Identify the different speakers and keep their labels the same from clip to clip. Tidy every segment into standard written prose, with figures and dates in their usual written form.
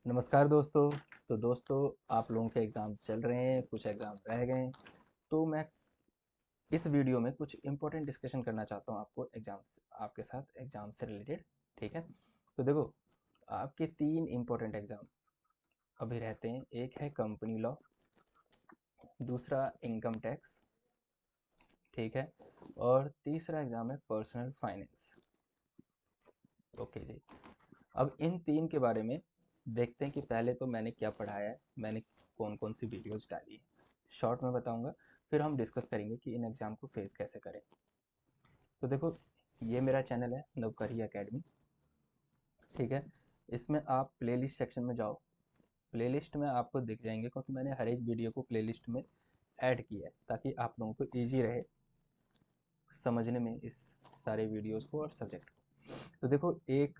Speaker 1: नमस्कार दोस्तों। तो दोस्तों, आप लोगों के एग्ज़ाम चल रहे हैं, कुछ एग्ज़ाम रह गए हैं। तो मैं इस वीडियो में कुछ इम्पोर्टेंट डिस्कशन करना चाहता हूँ आपके साथ एग्ज़ाम से रिलेटेड। ठीक है। तो देखो, आपके 3 इम्पोर्टेंट एग्ज़ाम अभी रहते हैं। एक है कंपनी लॉ, दूसरा इनकम टैक्स, ठीक है, और तीसरा एग्ज़ाम है पर्सनल फाइनेंस। ओके जी। अब इन 3 के बारे में देखते हैं कि पहले तो मैंने क्या पढ़ाया है, मैंने कौन-कौन सी वीडियोज़ डाली है। शॉर्ट में बताऊँगा, फिर हम डिस्कस करेंगे कि इन एग्ज़ाम को फेस कैसे करें। तो देखो, ये मेरा चैनल है नवकरी अकेडमी, ठीक है। इसमें आप प्लेलिस्ट सेक्शन में जाओ, प्लेलिस्ट में आपको दिख जाएँगे क्योंकि मैंने हर एक वीडियो को प्लेलिस्ट में ऐड किया है ताकि आप लोगों को ईज़ी रहे समझने में इस सारे वीडियोज़ को और सब्जेक्ट को। तो देखो, एक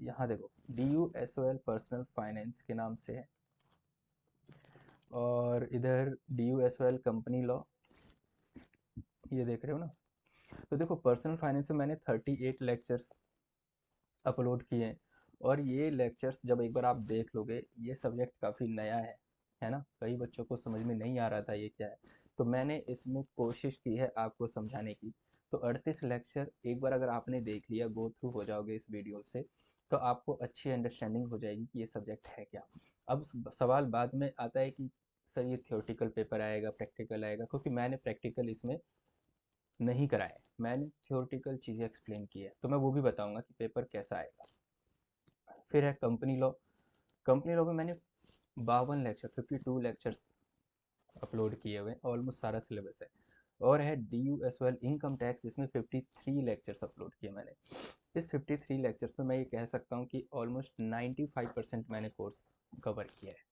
Speaker 1: यहाँ देखो, DUSOL पर्सनल फाइनेंस के नाम से है, और इधर DUSOL कंपनी लॉ, ये देख रहे हो ना। तो देखो, पर्सनल फाइनेंस में मैंने 38 लेक्चर्स अपलोड किए हैं, और ये लेक्चर्स जब एक बार आप देख लोगे, ये सब्जेक्ट काफ़ी नया है ना। कई बच्चों को समझ में नहीं आ रहा था ये क्या है, तो मैंने इसमें कोशिश की है आपको समझाने की। तो 38 लेक्चर एक बार अगर आपने देख लिया, गो थ्रू हो जाओगे इस वीडियो से, तो आपको अच्छी अंडरस्टैंडिंग हो जाएगी कि ये सब्जेक्ट है क्या। अब सवाल बाद में आता है कि सर ये थियोरटिकल पेपर आएगा, प्रैक्टिकल आएगा, क्योंकि मैंने प्रैक्टिकल इसमें नहीं कराया, मैंने थियोरटिकल चीज़ें एक्सप्लेन की है, तो मैं वो भी बताऊंगा कि पेपर कैसा आएगा। फिर है कंपनी लॉ। कंपनी लॉ में मैंने 52 लेक्चर्स अपलोड किए हुए हैं, ऑलमोस्ट सारा सिलेबस है। और है DUSOL इनकम टैक्स, जिसमें 53 लेक्चर्स अपलोड किए मैंने। इस 53 लेक्चर्स में मैं ये कह सकता हूँ कि ऑलमोस्ट 95% मैंने कोर्स कवर किया है।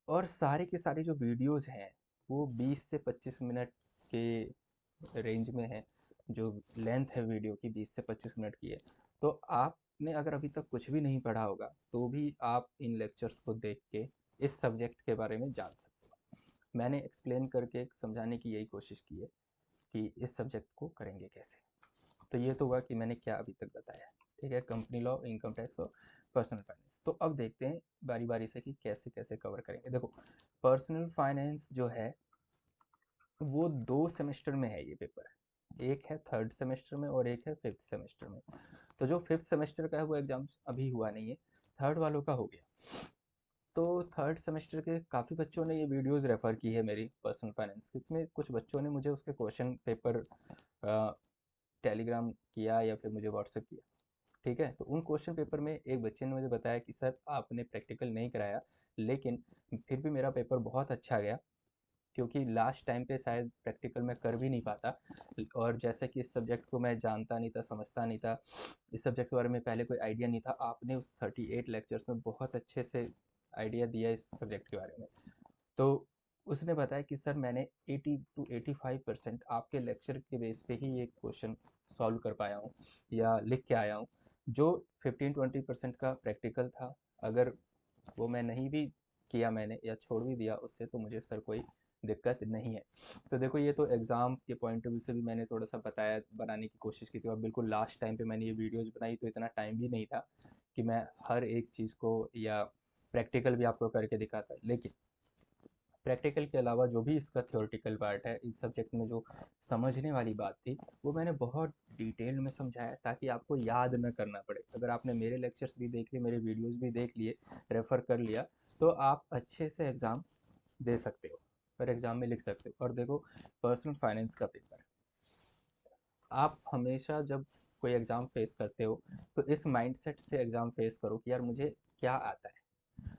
Speaker 1: और सारी की सारी जो वीडियोज़ हैं वो 20 से 25 मिनट के रेंज में है। जो लेंथ है वीडियो की 20 से 25 मिनट की है। तो आपने अगर अभी तक कुछ भी नहीं पढ़ा होगा तो भी आप इन लेक्चर्स को देख के इस सब्जेक्ट के बारे में जान सकते हो। मैंने एक्सप्लेन करके समझाने की यही कोशिश की है कि इस सब्जेक्ट को करेंगे कैसे। तो ये तो हुआ कि मैंने क्या अभी तक बताया। ठीक है, कंपनी लॉ, इनकम टैक्स और पर्सनल फाइनेंस। तो अब देखते हैं बारी बारी से कि कैसे कैसे कवर करेंगे। देखो, पर्सनल फाइनेंस जो है वो 2 सेमेस्टर में है ये पेपर। एक है 3rd सेमेस्टर में और एक है 5th सेमेस्टर में। तो जो 5th सेमेस्टर का है वो एग्जाम अभी हुआ नहीं है, 3rd वालों का हो गया। तो 3rd सेमेस्टर के काफ़ी बच्चों ने ये वीडियोस रेफ़र की है मेरी पर्सनल फाइनेंस की। इसमें कुछ बच्चों ने मुझे उसके क्वेश्चन पेपर टेलीग्राम किया या फिर मुझे व्हाट्सएप किया। ठीक है, तो उन क्वेश्चन पेपर में एक बच्चे ने मुझे बताया कि सर आपने प्रैक्टिकल नहीं कराया, लेकिन फिर भी मेरा पेपर बहुत अच्छा गया, क्योंकि लास्ट टाइम पे शायद प्रैक्टिकल मैं कर भी नहीं पाता। और जैसे कि इस सब्जेक्ट को मैं जानता नहीं था, समझता नहीं था, इस सब्जेक्ट के बारे में पहले कोई आइडिया नहीं था, आपने उस 38 लेक्चर्स में बहुत अच्छे से आइडिया दिया इस सब्जेक्ट के बारे में। तो उसने बताया कि सर मैंने 80 टू 85% आपके लेक्चर के बेस पे ही ये क्वेश्चन सॉल्व कर पाया हूँ या लिख के आया हूँ। जो 15-20% का प्रैक्टिकल था, अगर वो मैं नहीं भी किया मैंने या छोड़ भी दिया उससे, तो मुझे सर कोई दिक्कत नहीं है। तो देखो, ये तो एग्ज़ाम के पॉइंट ऑफ व्यू से भी मैंने थोड़ा सा बताया, बनाने की कोशिश की थी, और बिल्कुल लास्ट टाइम पे मैंने ये वीडियोज़ बनाई, तो इतना टाइम भी नहीं था कि मैं हर एक चीज़ को या प्रैक्टिकल भी आपको करके दिखाता। लेकिन प्रैक्टिकल के अलावा जो भी इसका थ्योरेटिकल पार्ट है, इस सब्जेक्ट में जो समझने वाली बात थी, वो मैंने बहुत डिटेल में समझाया ताकि आपको याद न करना पड़े। अगर आपने मेरे लेक्चर्स भी देख लिए, मेरे वीडियोस भी देख लिए, रेफ़र कर लिया, तो आप अच्छे से एग्ज़ाम दे सकते हो और एग्ज़ाम में लिख सकते हो। और देखो, पर्सनल फाइनेंस का पेपर, आप हमेशा जब कोई एग्ज़ाम फेस करते हो तो इस माइंडसेट से एग्ज़ाम फेस करो कि यार मुझे क्या आता है।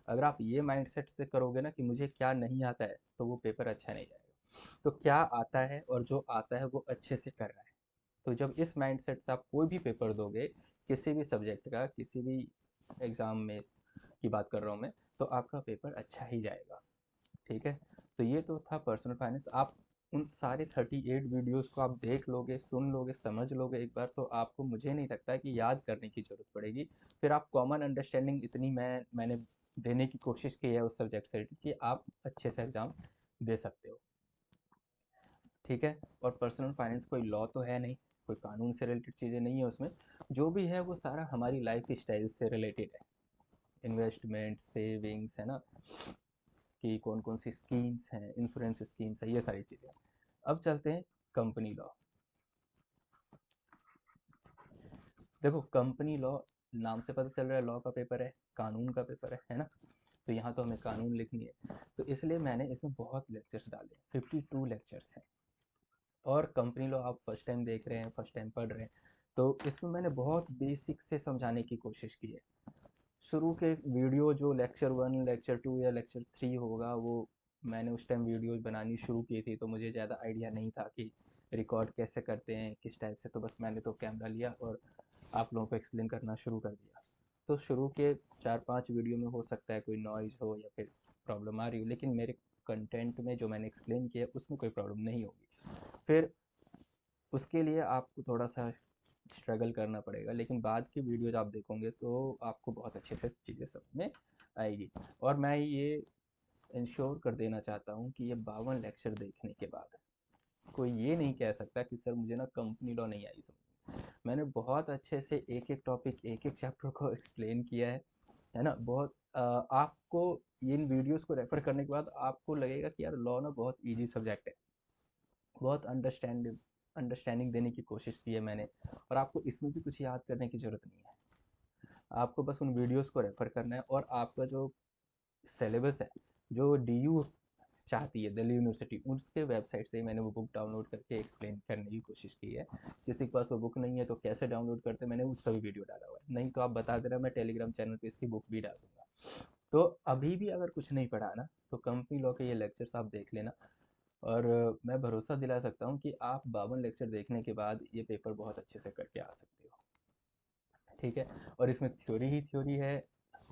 Speaker 1: अगर आप ये माइंडसेट से करोगे ना कि मुझे क्या नहीं आता है, तो वो पेपर अच्छा नहीं जाएगा। तो क्या आता है और जो आता है वो अच्छे से करना है। तो जब इस माइंडसेट से आप कोई भी पेपर दोगे, किसी भी सब्जेक्ट का, किसी भी एग्ज़ाम में की बात कर रहा हूँ मैं, तो आपका पेपर अच्छा ही जाएगा। ठीक है। तो ये तो था पर्सनल फाइनेंस। आप उन सारे 38 वीडियोस को आप देख लोगे, सुन लोगे, समझ लोगे एक बार, तो आपको, मुझे नहीं लगता कि याद करने की ज़रूरत पड़ेगी। फिर आप कॉमन अंडरस्टैंडिंग इतनी मैंने देने की कोशिश की है उस सब्जेक्ट से कि आप अच्छे से एग्ज़ाम दे सकते हो। ठीक है। और पर्सनल फाइनेंस कोई लॉ तो है नहीं, कोई कानून से रिलेटेड चीज़ें नहीं है उसमें। जो भी है वो सारा हमारी लाइफ स्टाइल से रिलेटेड है। इन्वेस्टमेंट, सेविंग्स, है ना, कि कौन कौन सी स्कीम्स हैं, इंश्योरेंस स्कीम्स है, ये सारी चीज़ें। अब चलते हैं कंपनी लॉ। देखो कंपनी लॉ नाम से पता चल रहा है लॉ का पेपर है, कानून का पेपर है ना। तो यहाँ तो हमें कानून लिखनी है, तो इसलिए मैंने इसमें बहुत लेक्चर्स डाले, 52 लेक्चर्स हैं। और कंपनी लॉ आप फर्स्ट टाइम देख रहे हैं, फर्स्ट टाइम पढ़ रहे हैं, तो इसमें मैंने बहुत बेसिक से समझाने की कोशिश की है। शुरू के वीडियो जो लेक्चर 1, लेक्चर 2 या लेक्चर 3 होगा, वो मैंने उस टाइम वीडियोज बनानी शुरू की थी, तो मुझे ज़्यादा आइडिया नहीं था कि रिकॉर्ड कैसे करते हैं, किस टाइप से। तो बस मैंने तो कैमरा लिया और आप लोगों को एक्सप्लेन करना शुरू कर दिया। तो शुरू के 4-5 वीडियो में हो सकता है कोई नॉइज़ हो या फिर प्रॉब्लम आ रही हो, लेकिन मेरे कंटेंट में जो मैंने एक्सप्लेन किया उसमें कोई प्रॉब्लम नहीं होगी। फिर उसके लिए आपको थोड़ा सा स्ट्रगल करना पड़ेगा, लेकिन बाद की वीडियोज आप देखोगे तो आपको बहुत अच्छे से चीज़ें समझ में आएगी। और मैं ये इंश्योर कर देना चाहता हूँ कि ये 52 लेक्चर देखने के बाद कोई ये नहीं कह सकता कि सर मुझे ना कंपनी लॉ नहीं आई समझ। मैंने बहुत अच्छे से एक एक टॉपिक, एक एक चैप्टर को एक्सप्लेन किया है ना। बहुत आपको इन वीडियोस को रेफर करने के बाद आपको लगेगा कि यार लॉ ना बहुत इजी सब्जेक्ट है, बहुत अंडरस्टैंडिंग देने की कोशिश की है मैंने। और आपको इसमें भी कुछ याद करने की ज़रूरत नहीं है, आपको बस उन वीडियोस को रेफ़र करना है। और आपका जो सिलेबस है, जो डीयू चाहती है दिल्ली यूनिवर्सिटी, उसके वेबसाइट से ही मैंने वो बुक डाउनलोड करके एक्सप्लेन करने की कोशिश की है। किसी के पास वो बुक नहीं है तो कैसे डाउनलोड करते हैं, मैंने उसका भी वीडियो डाला हुआ है। नहीं तो आप बता देना, मैं टेलीग्राम चैनल पे इसकी बुक भी डाल दूँगा। तो अभी भी अगर कुछ नहीं पढ़ा ना, तो कंपनी लॉ के ये लेक्चर्स आप देख लेना। और मैं भरोसा दिला सकता हूँ कि आप 52 लेक्चर देखने के बाद ये पेपर बहुत अच्छे से करके आ सकते हो, ठीक है। और इसमें थ्योरी ही थ्योरी है,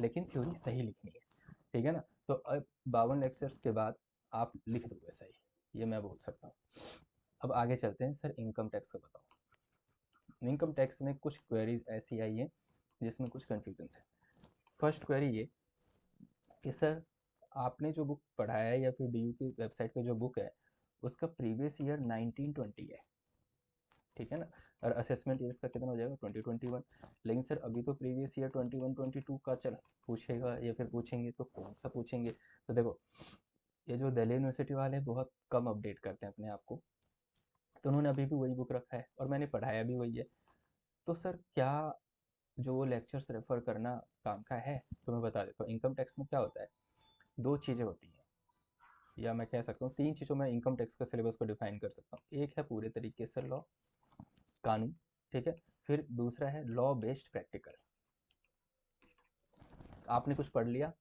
Speaker 1: लेकिन थ्योरी सही लिखनी है, ठीक है ना। तो अब 52 लेक्चर्स के बाद आप लिख दोगे सही, ये मैं बोल सकता हूँ। अब आगे चलते हैं, सर इनकम टैक्स का बताओ। इनकम टैक्स में कुछ क्वेरीज ऐसी आई हैं जिसमें कुछ कन्फ्यूजन है। फर्स्ट क्वेरी ये कि सर आपने जो बुक पढ़ाया है या फिर डीयू की वेबसाइट पे जो बुक है, उसका प्रीवियस ईयर 1920 है, ठीक है ना। और असेसमेंट ईयर्स का कितना हो जाएगा, 2021। लेकिन सर अभी तो प्रीवियस ईयर 21-22 का चल पूछेगा या फिर पूछेंगे तो कौन सा पूछेंगे। तो देखो, ये जो दिल्ली यूनिवर्सिटी वाले बहुत कम अपडेट करते हैं अपने आप को, तो उन्होंने अभी भी वही बुक रखा है और मैंने पढ़ाया भी वही है। तो सर क्या जो वो लेक्चर्स रेफर करना काम का है? तो मैं बता देता हूँ, इनकम टैक्स में क्या होता है, दो चीज़ें होती हैं, या मैं कह सकता हूँ तीन चीज़ों में इनकम टैक्स का सिलेबस को डिफाइन कर सकता हूँ। एक है पूरे तरीके से लॉ, कानून, ठीक है। फिर दूसरा है लॉ बेस्ड प्रैक्टिकल। आपने कुछ पढ़ लिया,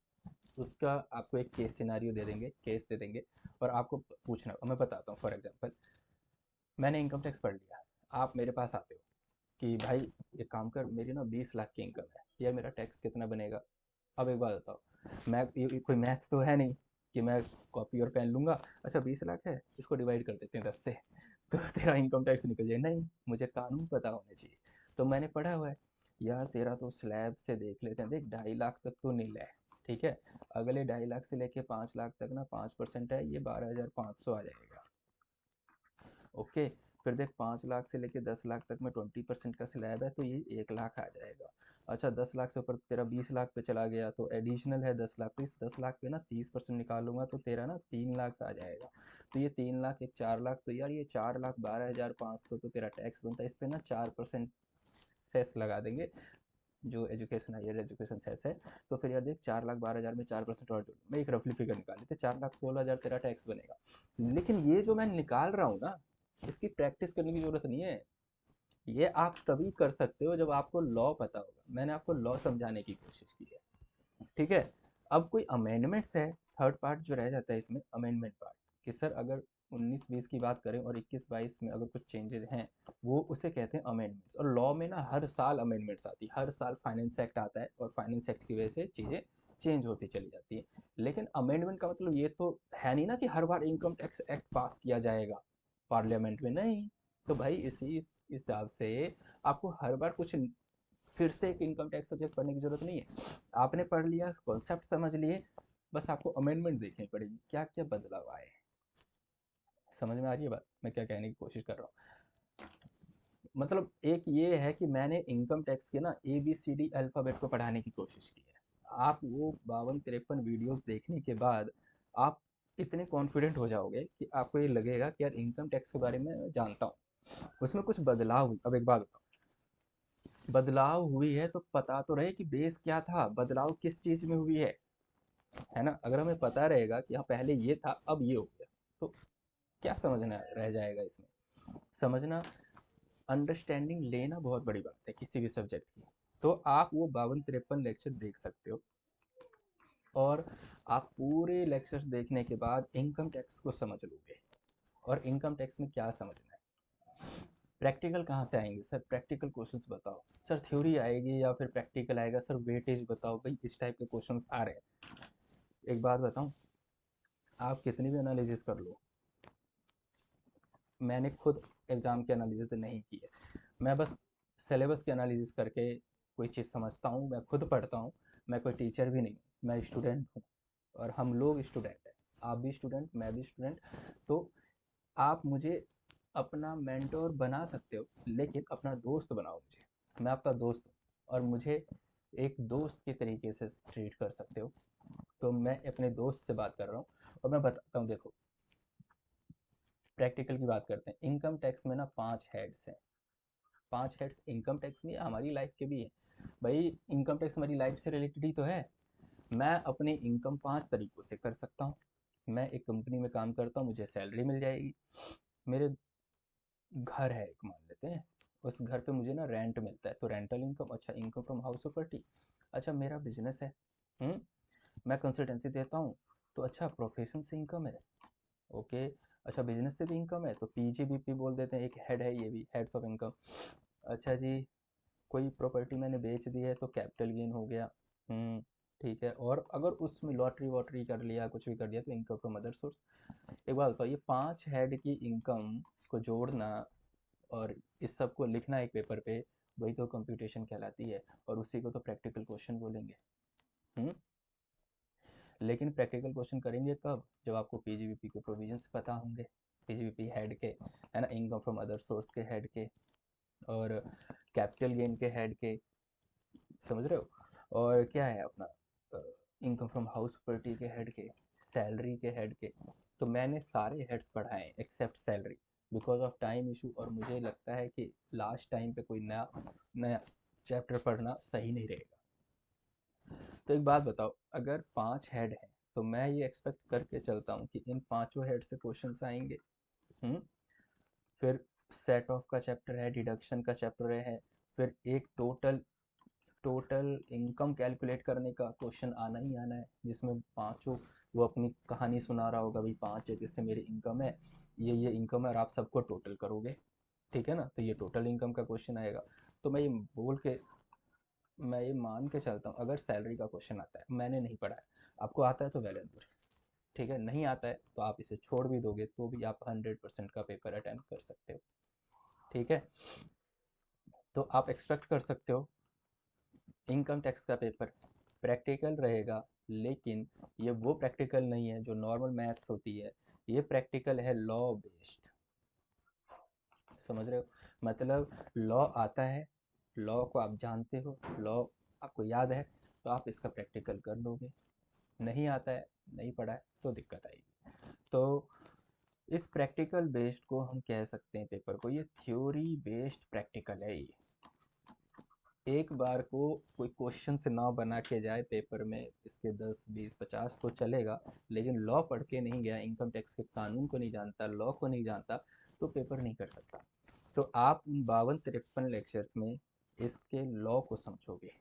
Speaker 1: उसका आपको एक केस सिनारियो दे देंगे, केस दे देंगे, और आपको पूछना, मैं बताता हूँ। फॉर एग्जांपल, मैंने इनकम टैक्स पढ़ लिया, आप मेरे पास आते हो कि भाई ये काम कर, मेरी ना 20 लाख की इनकम है, या मेरा टैक्स कितना बनेगा। अब एक बात बताओ, मैं ये कोई मैथ्स तो है नहीं कि मैं कॉपी और पेन लूँगा, अच्छा 20 लाख है, इसको डिवाइड कर देते हैं 10 से, तो तेरा इनकम टैक्स निकल जाए। नहीं, मुझे कानून पता होने चाहिए। तो मैंने पढ़ा हुआ है, यार तेरा तो स्लैब से देख लेते हैं, देख 2.5 लाख तक तो नील है, ठीक है। अगले 2.5 लाख से लेके 5 लाख तक ना 5% है, ये 12,500 आ जाएगा, ओके। फिर देख 5 लाख से लेके 10 लाख तक में 20% का स्लैब है, तो ये 1 लाख आ जाएगा। अच्छा 10 लाख से ऊपर तेरा 20 लाख पे चला गया, तो एडिशनल है 10 लाख, तो इस 10 लाख पे ना 30% निकालूंगा तो तेरा ना 3 लाख आ जाएगा। तो ये 3 लाख, एक 4 लाख, तो यार ये 4,12,500 तो तेरा टैक्स बनता है। इस पे ना 4% सेस लगा देंगे, जो एजुकेशन हायर एजुकेशन सेस है। तो फिर यार देख 4,12,000 में 4% और जोड़, मैं एक रफली फिगर निकाल लेते, 4,16,000 तेरा टैक्स बनेगा। लेकिन ये जो मैं निकाल रहा हूँ ना, इसकी प्रैक्टिस करने की जरूरत नहीं है। ये आप तभी कर सकते हो जब आपको लॉ पता होगा। मैंने आपको लॉ समझाने की कोशिश की है, ठीक है। अब कोई अमेंडमेंट्स है, थर्ड पार्ट जो रह जाता है इसमें, अमेंडमेंट पार्ट, कि सर अगर 19-20 की बात करें और 21-22 में अगर कुछ चेंजेस हैं, वो उसे कहते हैं अमेंडमेंट्स। और लॉ में ना हर साल अमेंडमेंट्स आती है, हर साल फाइनेंस एक्ट आता है, और फाइनेंस एक्ट की वजह से चीज़ें चेंज होती चली जाती है। लेकिन अमेंडमेंट का मतलब ये तो है नहीं ना कि हर बार इनकम टैक्स एक्ट पास किया जाएगा पार्लियामेंट में, नहीं। तो भाई इसी इस हिसाब से आपको हर बार कुछ फिर से एक इनकम टैक्स सब्जेक्ट पढ़ने की जरूरत नहीं है। आपने पढ़ लिया, कॉन्सेप्ट समझ लिए, बस आपको अमेंडमेंट देखनी पड़ेगी, क्या क्या बदलाव आए। समझ में आ रही है बात, मैं क्या कहने की कोशिश कर रहा हूँ। मतलब एक ये है कि मैंने इनकम टैक्स के ना ABCD अल्फ़ाबेट को पढ़ाने की कोशिश की है। आप वो 52-53 वीडियोस देखने के बाद आप इतने कॉन्फिडेंट हो जाओगे कि आपको ये लगेगा कि यार इनकम टैक्स के बारे में मैं जानता हूँ। उसमें कुछ बदलाव हुई। अब एक बात बताओ, बदलाव हुई है तो पता तो रहे कि बेस क्या था, बदलाव किस चीज़ में हुई है ना? अगर हमें पता रहेगा कि हाँ पहले ये था अब ये हो गया, तो क्या समझना रह जाएगा इसमें? समझना, अंडरस्टैंडिंग लेना बहुत बड़ी बात है किसी भी सब्जेक्ट की। तो आप वो 52-53 लेक्चर देख सकते हो, और आप पूरे लेक्चर्स देखने के बाद इनकम टैक्स को समझ लोगे। और इनकम टैक्स में क्या समझना है, प्रैक्टिकल कहाँ से आएंगे सर, प्रैक्टिकल क्वेश्चंस बताओ सर, थ्योरी आएगी या फिर प्रैक्टिकल आएगा सर, वेटेज बताओ, भाई इस टाइप के क्वेश्चंस आ रहे हैं। एक बात बताऊं, आप कितनी भी एनालिसिस कर लो, मैंने खुद एग्ज़ाम की एनालिसिस नहीं की है, मैं बस सिलेबस की एनालिसिस करके कोई चीज़ समझता हूँ, मैं खुद पढ़ता हूँ। मैं कोई टीचर भी नहीं, मैं स्टूडेंट हूँ, और हम लोग स्टूडेंट हैं, आप भी स्टूडेंट, मैं भी स्टूडेंट। तो आप मुझे अपना मेंटोर बना सकते हो, लेकिन अपना दोस्त बनाओ मुझे, मैं आपका दोस्त हूँ, और मुझे एक दोस्त के तरीके से ट्रीट कर सकते हो। तो मैं अपने दोस्त से बात कर रहा हूँ, और मैं बताता हूँ। देखो, प्रैक्टिकल की बात करते हैं। इनकम टैक्स में ना 5 हेड्स हैं। 5 हेड्स इनकम टैक्स में हमारी लाइफ के भी हैं। भाई इनकम टैक्स हमारी लाइफ से रिलेटेड ही तो है। मैं अपनी इनकम 5 तरीक़ों से कर सकता हूँ। मैं एक कंपनी में काम करता हूँ, मुझे सैलरी मिल जाएगी। मेरे घर है एक, मान लेते हैं, उस घर पे मुझे ना रेंट मिलता है, तो रेंटल इनकम। अच्छा, इनकम फ्रॉम हाउस प्रॉपर्टी। अच्छा, मेरा बिजनेस है, मैं कंसल्टेंसी देता हूँ, तो अच्छा प्रोफेशन से इनकम है। ओके, अच्छा बिजनेस से भी इनकम है, तो पीजीबीपी बोल देते हैं, एक हेड है, ये भी हेड्स ऑफ इनकम। अच्छा जी, कोई प्रॉपर्टी मैंने बेच दी है तो कैपिटल गेन हो गया। ठीक है, और अगर उसमें लॉटरी वॉटरी कर लिया, कुछ भी कर दिया, तो इनकम फ्रॉम अदर सोर्स। एक बात बताओ, ये 5 हेड की इनकम को जोड़ना और इस सब को लिखना एक पेपर पे, वही तो कंप्यूटेशन कहलाती है, और उसी को तो प्रैक्टिकल क्वेश्चन बोलेंगे। हम्म लेकिन प्रैक्टिकल क्वेश्चन करेंगे कब, जब आपको पीजीबीपी के प्रोविजंस पता होंगे, पीजीबीपी हेड के, है ना, इनकम फ्रॉम अदर सोर्स के हेड के, और कैपिटल गेन के हेड के, समझ रहे हो, और क्या है अपना इनकम फ्रॉम हाउस प्रॉपर्टी के हेड के, सैलरी के हेड के। तो मैंने सारे हेड्स पढ़ाए except salary, because of time issue, और मुझे लगता है कि लास्ट टाइम पे कोई नया नया चैप्टर पढ़ना सही नहीं रहेगा। तो एक बात बताओ, अगर 5 हेड हैं तो मैं ये एक्सपेक्ट करके चलता हूँ कि इन पांचों हेड से क्वेश्चंस आएंगे। हम्म फिर सेट ऑफ का चैप्टर है, डिडक्शन का चैप्टर है, फिर एक टोटल टोटल इनकम कैलकुलेट करने का क्वेश्चन आना ही आना है, जिसमें पांचों, वो अपनी कहानी सुना रहा होगा, भाई 5 जगह से मेरी इनकम है, ये इनकम है, और आप सबको टोटल करोगे। ठीक है ना, तो ये टोटल इनकम का क्वेश्चन आएगा। तो मैं ये मान के चलता हूँ, अगर सैलरी का क्वेश्चन आता है, मैंने नहीं पढ़ा है, आपको आता है तो वेल एंड गुड, ठीक है, नहीं आता है तो आप इसे छोड़ भी दोगे तो भी आप 100% का पेपर अटेम्प्ट कर सकते हो। ठीक है, तो आप एक्सपेक्ट कर सकते हो इनकम टैक्स का पेपर प्रैक्टिकल रहेगा, लेकिन ये वो प्रैक्टिकल नहीं है जो नॉर्मल मैथ्स होती है, ये प्रैक्टिकल है लॉ बेस्ड। समझ रहे हो, मतलब लॉ आता है, लॉ को आप जानते हो, लॉ आपको याद है, तो आप इसका प्रैक्टिकल कर लोगे। नहीं आता है, नहीं पढ़ा है, तो दिक्कत आएगी। तो इस प्रैक्टिकल बेस्ड को हम कह सकते हैं पेपर को, ये थ्योरी बेस्ड प्रैक्टिकल है। ये एक बार को कोई क्वेश्चन से ना बना के जाए पेपर में, इसके 10 20 50 तो चलेगा, लेकिन लॉ पढ़ के नहीं गया, इनकम टैक्स के कानून को नहीं जानता, लॉ को नहीं जानता, तो पेपर नहीं कर सकता। तो आप उन 52-53 लेक्चर्स में इसके लॉ को समझोगे,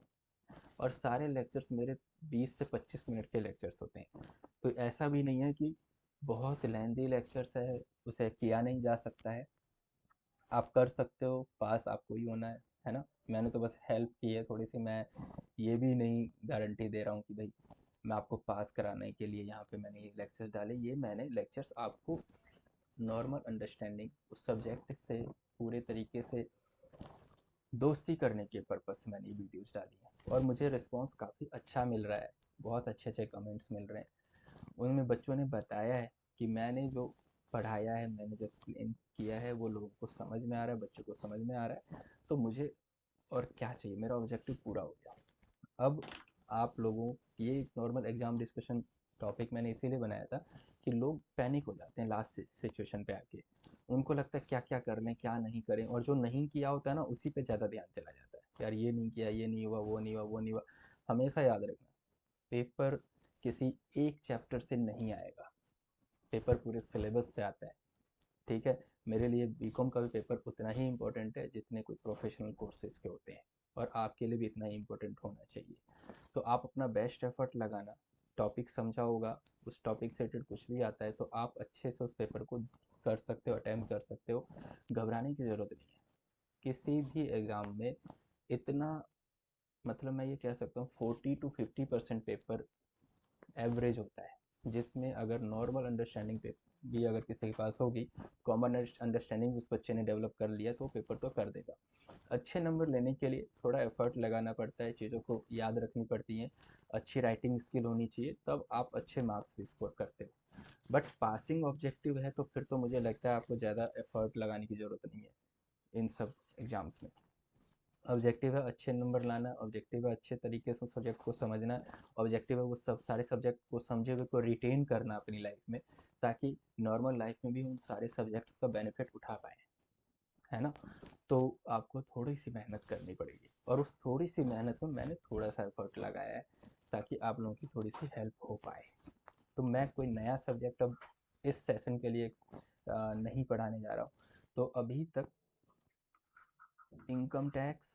Speaker 1: और सारे लेक्चर्स मेरे 20 से 25 मिनट के लेक्चर्स होते हैं। तो ऐसा भी नहीं है कि बहुत लेंदी लेक्चर्स है, उसे किया नहीं जा सकता है, आप कर सकते हो, पास आपको ही होना है ना। मैंने तो बस हेल्प की है थोड़ी सी, मैं ये भी नहीं गारंटी दे रहा हूँ कि भाई मैं आपको पास कराने के लिए यहाँ पे मैंने ये लेक्चर्स डाले, ये मैंने लेक्चर्स आपको नॉर्मल अंडरस्टैंडिंग उस सब्जेक्ट से पूरे तरीके से दोस्ती करने के पर्पज़ से मैंने ये वीडियोज़ डाली हैं, और मुझे रिस्पॉन्स काफ़ी अच्छा मिल रहा है, बहुत अच्छे अच्छे कमेंट्स मिल रहे हैं। उनमें बच्चों ने बताया है कि मैंने जो पढ़ाया है, मैंने जो एक्सप्लेन किया है, वो लोगों को समझ में आ रहा है, बच्चों को समझ में आ रहा है। तो मुझे और क्या चाहिए, मेरा ऑब्जेक्टिव पूरा हो गया। अब आप लोगों, ये एक नॉर्मल एग्ज़ाम डिस्कशन टॉपिक मैंने इसीलिए बनाया था कि लोग पैनिक हो जाते हैं लास्ट सिचुएशन पे आके। उनको लगता है क्या क्या कर लें, क्या नहीं करें, और जो नहीं किया होता है ना उसी पे ज़्यादा ध्यान चला जाता है, यार ये नहीं किया, ये नहीं हुआ, वो नहीं हुआ, वो नहीं हुआ। हमेशा याद रखना, पेपर किसी एक चैप्टर से नहीं आएगा, पेपर पूरे सिलेबस से आता है। ठीक है, मेरे लिए बीकॉम का भी पेपर उतना ही इम्पोर्टेंट है जितने कोई प्रोफेशनल कोर्सेज के होते हैं, और आपके लिए भी इतना ही इम्पोर्टेंट होना चाहिए। तो आप अपना बेस्ट एफर्ट लगाना, टॉपिक समझा होगा, उस टॉपिक से रिलेटेड कुछ भी आता है तो आप अच्छे से उस पेपर को कर सकते हो, अटैम्प्ट कर सकते हो। घबराने की ज़रूरत नहीं है किसी भी एग्ज़ाम में। इतना, मतलब मैं ये कह सकता हूँ 40 to 50% पेपर एवरेज होता है, जिसमें अगर नॉर्मल अंडरस्टैंडिंग पे भी अगर किसी के पास होगी, कॉमन अंडरस्टैंडिंग उस बच्चे ने डेवलप कर लिया, तो पेपर तो कर देगा। अच्छे नंबर लेने के लिए थोड़ा एफर्ट लगाना पड़ता है, चीज़ों को याद रखनी पड़ती हैं, अच्छी राइटिंग स्किल होनी चाहिए, तब आप अच्छे मार्क्स भी स्कोर करते हो। बट पासिंग ऑब्जेक्टिव है तो फिर तो मुझे लगता है आपको ज़्यादा एफर्ट लगाने की ज़रूरत नहीं है इन सब एग्ज़ाम्स में। ऑब्जेक्टिव है अच्छे नंबर लाना, ऑब्जेक्टिव है अच्छे तरीके से सब्जेक्ट को समझना, ऑब्जेक्टिव है वो सब सारे सब्जेक्ट को समझे हुए को रिटेन करना अपनी लाइफ में, ताकि नॉर्मल लाइफ में भी उन सारे सब्जेक्ट्स का बेनिफिट उठा पाएँ, है ना? तो आपको थोड़ी सी मेहनत करनी पड़ेगी, और उस थोड़ी सी मेहनत में मैंने थोड़ा सा एफर्ट लगाया है ताकि आप लोगों की थोड़ी सी हेल्प हो पाए। तो मैं कोई नया सब्जेक्ट अब इस सेशन के लिए नहीं पढ़ाने जा रहा हूँ। तो अभी तक इनकम टैक्स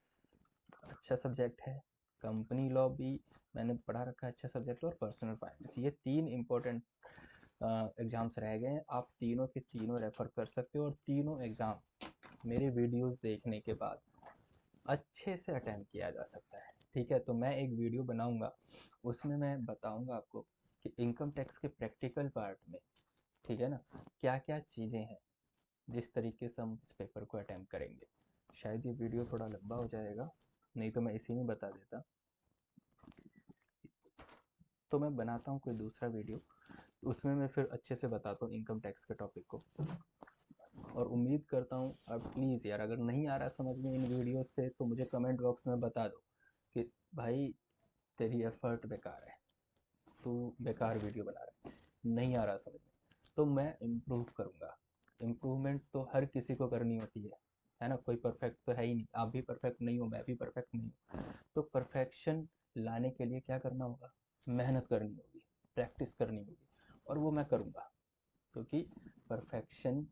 Speaker 1: अच्छा सब्जेक्ट है, कंपनी लॉ भी मैंने पढ़ा रखा है अच्छा सब्जेक्ट, और पर्सनल फाइनेंस, ये 3 इम्पोर्टेंट एग्ज़ाम्स रह गए हैं। आप तीनों के तीनों रेफ़र कर सकते हो, और तीनों एग्ज़ाम मेरे वीडियोस देखने के बाद अच्छे से अटेम्प्ट किया जा सकता है। ठीक है, तो मैं एक वीडियो बनाऊंगा, उसमें मैं बताऊंगा आपको कि इनकम टैक्स के प्रैक्टिकल पार्ट में, ठीक है ना, क्या क्या चीज़ें हैं जिस तरीके से हम इस पेपर को अटेम्प्ट करेंगे। शायद ये वीडियो थोड़ा लंबा हो जाएगा, नहीं तो मैं इसी में बता देता। तो मैं बनाता हूँ कोई दूसरा वीडियो, उसमें मैं फिर अच्छे से बताता हूँ इनकम टैक्स के टॉपिक को। और उम्मीद करता हूँ अब प्लीज़ यार, अगर नहीं आ रहा समझ में इन वीडियो से तो मुझे कमेंट बॉक्स में बता दो कि भाई तेरी एफर्ट बेकार है, तू बेकार वीडियो बना रहा है, नहीं आ रहा समझ में, तो मैं इम्प्रूव करूँगा। इम्प्रूवमेंट तो हर किसी को करनी होती है ना, कोई परफेक्ट तो है ही नहीं, आप भी परफेक्ट नहीं हो, मैं भी परफेक्ट नहीं हूँ। तो परफेक्शन लाने के लिए क्या करना होगा, मेहनत करनी होगी, प्रैक्टिस करनी होगी, और वो मैं करूँगा, क्योंकि परफेक्शन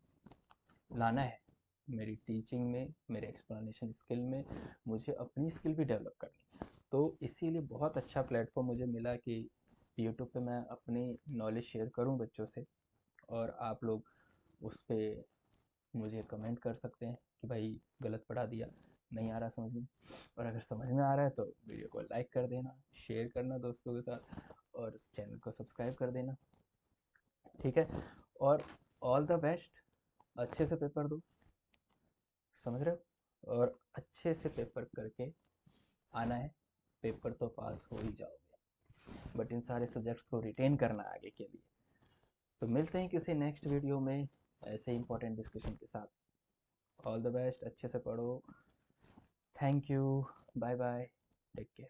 Speaker 1: लाना है। मेरी टीचिंग में, मेरे एक्सप्लेनेशन स्किल में मुझे अपनी स्किल भी डेवलप करनी है। तो इसीलिए बहुत अच्छा प्लेटफॉर्म मुझे मिला कि यूट्यूब पे मैं अपनी नॉलेज शेयर करूं बच्चों से, और आप लोग उस पर मुझे कमेंट कर सकते हैं कि भाई गलत पढ़ा दिया, नहीं आ रहा समझ में। और अगर समझ में आ रहा है तो वीडियो को लाइक कर देना, शेयर करना दोस्तों के साथ, और चैनल को सब्सक्राइब कर देना। ठीक है, और ऑल द बेस्ट, अच्छे से पेपर दो, समझ रहे हो, और अच्छे से पेपर करके आना है। पेपर तो पास हो ही जाओगे, बट इन सारे सब्जेक्ट्स को रिटेन करना आगे के लिए। तो मिलते हैं किसी नेक्स्ट वीडियो में ऐसे इंपॉर्टेंट डिस्कशन के साथ। ऑल द बेस्ट, अच्छे से पढ़ो, thank you, bye bye, take care.